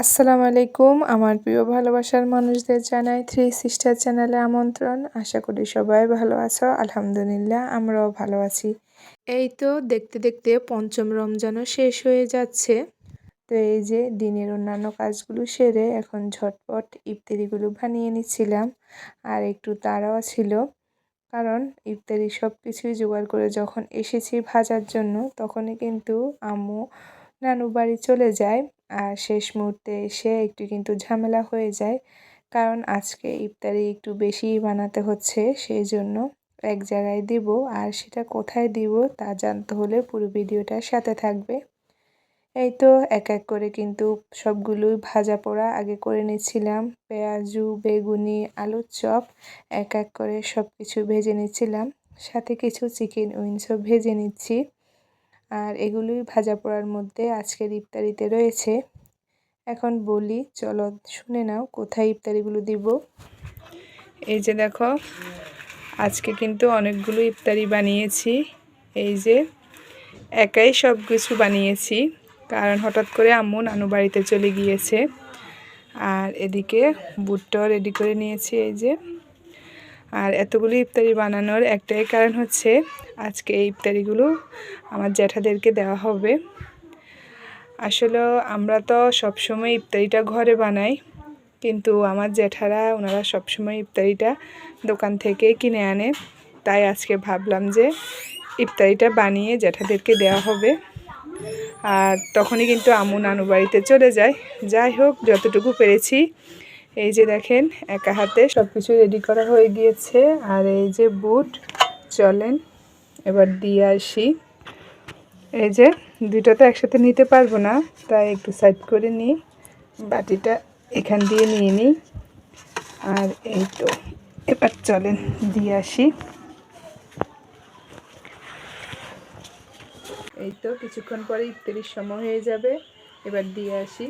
আসসালামু আলাইকুম। আমার প্রিয় ভালোবাসার মানুষদের জানাই থ্রি সিস্টার চ্যানেলে আমন্ত্রণ। আশা করি সবাই ভালো আছো। আলহামদুলিল্লাহ আমরাও ভালো আছি। এই তো দেখতে দেখতে পঞ্চম রমজানও শেষ হয়ে যাচ্ছে। তো এই যে দিনের অন্যান্য কাজগুলো সেরে এখন ঝটপট ইফতারিগুলো বানিয়ে নিচ্ছিলাম। আর একটু তাড়াও ছিল, কারণ ইফতারি সব কিছুই জোগাড় করে যখন এসেছি ভাজার জন্য তখনই কিন্তু আম্মু নানু বাড়ি চলে যায়। আর শেষ মুহূর্তে এসে একটু কিন্তু ঝামেলা হয়ে যায়, কারণ আজকে ইফতারি একটু বেশিই বানাতে হচ্ছে, সেই জন্য এক জায়গায় দিব। আর সেটা কোথায় দিব তা জানতে হলে পুরো ভিডিওটার সাথে থাকবে। এই তো এক এক করে কিন্তু সবগুলোই ভাজা পোড়া আগে করে নিচ্ছিলাম। পেঁয়াজু, বেগুনি, আলুর চপ এক এক করে সব কিছু ভেজে নিচ্ছিলাম। সাথে কিছু চিকেন উইংসও ভেজে নিচ্ছি। আর এগুলোই ভাজা পোড়ার মধ্যে আজকের ইফতারিতে রয়েছে। এখন বলি, চলো শুনে নাও কোথায় ইফতারিগুলো দিব। এই যে দেখো, আজকে কিন্তু অনেকগুলো ইফতারি বানিয়েছি। এই যে একাই সব কিছু বানিয়েছি, কারণ হঠাৎ করে আম্মু নানু বাড়িতে চলে গিয়েছে। আর এদিকে বুটটাও রেডি করে নিয়েছি। এই যে, আর এতগুলো ইফতারি বানানোর একটাই কারণ হচ্ছে আজকে এই ইফতারিগুলো আমার জ্যাঠাদেরকে দেওয়া হবে। আসলে আমরা তো সবসময় ইফতারিটা ঘরে বানাই, কিন্তু আমার জ্যাঠারা ওনারা সবসময় ইফতারিটা দোকান থেকে কিনে আনে। তাই আজকে ভাবলাম যে ইফতারিটা বানিয়ে জ্যাঠাদেরকে দেওয়া হবে। আর তখনই কিন্তু আম্মু নানু বাড়িতে চলে যায়। যাই হোক, যতটুকু পেরেছি। এই যে দেখেন, একা হাতে সব কিছু রেডি করা হয়ে গিয়েছে। আর এই যে বুট, চলেন এবার দিয়ে আসি। এই যে দুটো তো একসাথে নিতে পারবো না, তাই একটু সাইড করে নিই, বাটিটা এখান দিয়ে নিয়ে নিই। আর এই তো এবার চলেন দিয়ে আসি। এই তো কিছুক্ষণ পরে ইফতারির সময় হয়ে যাবে, এবার দিয়ে আসি।